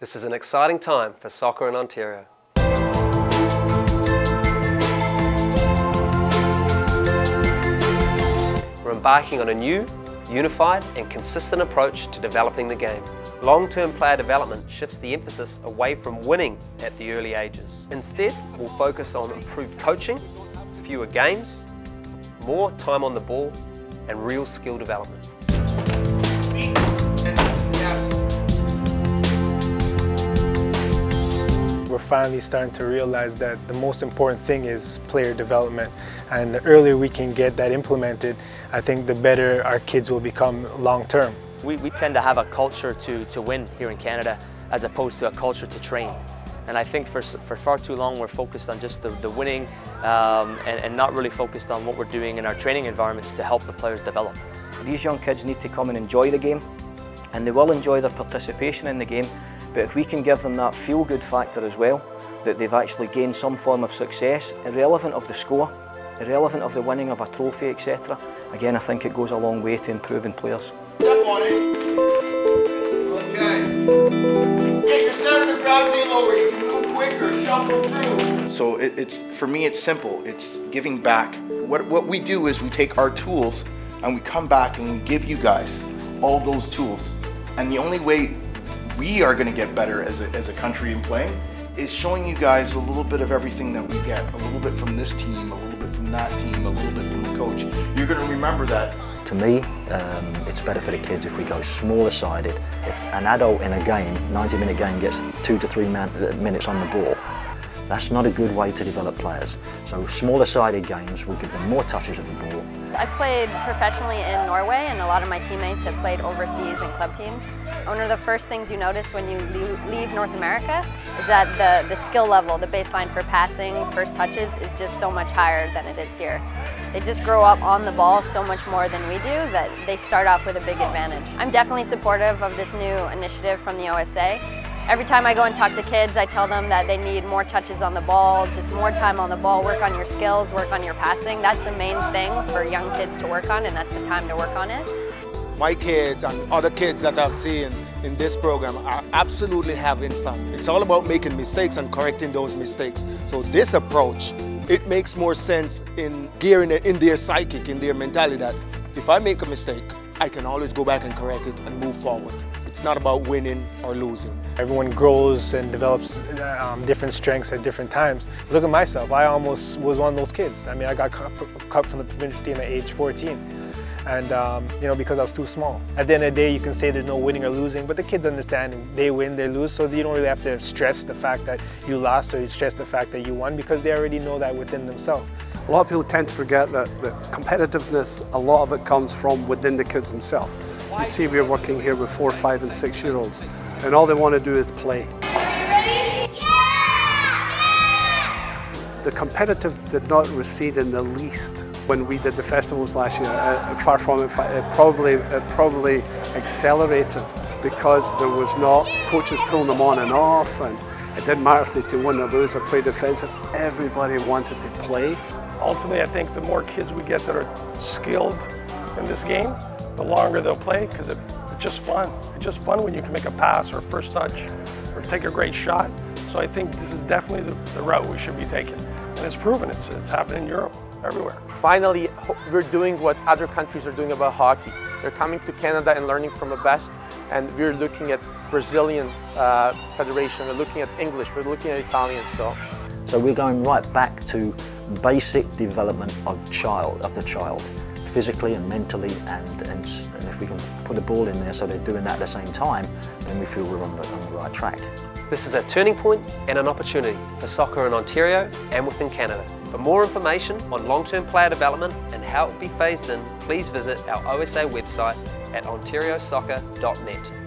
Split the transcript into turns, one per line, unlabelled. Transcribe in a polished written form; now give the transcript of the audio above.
This is an exciting time for soccer in Ontario. We're embarking on a new, unified and consistent approach to developing the game. Long-term player development shifts the emphasis away from winning at the early ages. Instead, we'll focus on improved coaching, fewer games, more time on the ball and real skill development.
We're finally starting to realize that the most important thing is player development, and the earlier we can get that implemented, I think the better our kids will become long term.
We tend to have a culture to win here in Canada as opposed to a culture to train. And I think for far too long we're focused on just the winning and not really focused on what we're doing in our training environments to help the players develop.
These young kids need to come and enjoy the game, and they will enjoy their participation in the game. But if we can give them that feel-good factor as well, that they've actually gained some form of success, irrelevant of the score, irrelevant of the winning of a trophy, etc. Again, I think it goes a long way to improving players.
Step on it. Okay. Get your center of gravity lower. You can move quicker, shuffle through. So for me, it's simple. It's giving back. What we do is we take our tools and we come back and we give you guys all those tools. And the only way we are going to get better as a country in playing is showing you guys a little bit of everything that we get, a little bit from this team, a little bit from that team, a little bit from the coach. You're going to remember that.
To me, it's better for the kids if we go smaller sided. If an adult in a game, 90-minute game, gets 2 to 3 minutes on the ball, that's not a good way to develop players. So smaller sided games will give them more touches of the ball.
I've played professionally in Norway, and a lot of my teammates have played overseas in club teams. One of the first things you notice when you leave North America is that the skill level, the baseline for passing, first touches is just so much higher than it is here. They just grow up on the ball so much more than we do that they start off with a big advantage. I'm definitely supportive of this new initiative from the OSA. Every time I go and talk to kids, I tell them that they need more touches on the ball, just more time on the ball, work on your skills, work on your passing. That's the main thing for young kids to work on, and that's the time to work on it.
My kids and other kids that I've seen in this program are absolutely having fun. It's all about making mistakes and correcting those mistakes. So this approach, it makes more sense in gearing it in their psychic, in their mentality that if I make a mistake, I can always go back and correct it and move forward. It's not about winning or losing.
Everyone grows and develops different strengths at different times. Look at myself, I almost was one of those kids. I mean, I got cut from the provincial team at age 14. And because I was too small. At the end of the day, you can say there's no winning or losing, but the kids understand they win, they lose, so you don't really have to stress the fact that you lost or you stress the fact that you won, because they already know that within themselves.
A lot of people tend to forget that competitiveness, a lot of it comes from within the kids themselves. You see, we're working here with 4-, 5-, and 6-year-olds, and all they want to do is play. The competitive did not recede in the least when we did the festivals last year. Far from it, it probably accelerated because there was not coaches pulling them on and off, and it didn't matter if they win or lose or play defensive. Everybody wanted to play.
Ultimately, I think the more kids we get that are skilled in this game, the longer they'll play, because it's just fun. It's just fun when you can make a pass or a first touch or take a great shot. So I think this is definitely the route we should be taking. And it's proven, it's happening in Europe, everywhere.
Finally, we're doing what other countries are doing about hockey. They're coming to Canada and learning from the best, and we're looking at Brazilian Federation, we're looking at English, we're looking at Italian.
So we're going right back to basic development of the child, physically and mentally, and if we can put a ball in there so they're doing that at the same time, then we feel we're on the right track.
This is a turning point and an opportunity for soccer in Ontario and within Canada. For more information on long-term player development and how it will be phased in, please visit our OSA website at ontariosoccer.net.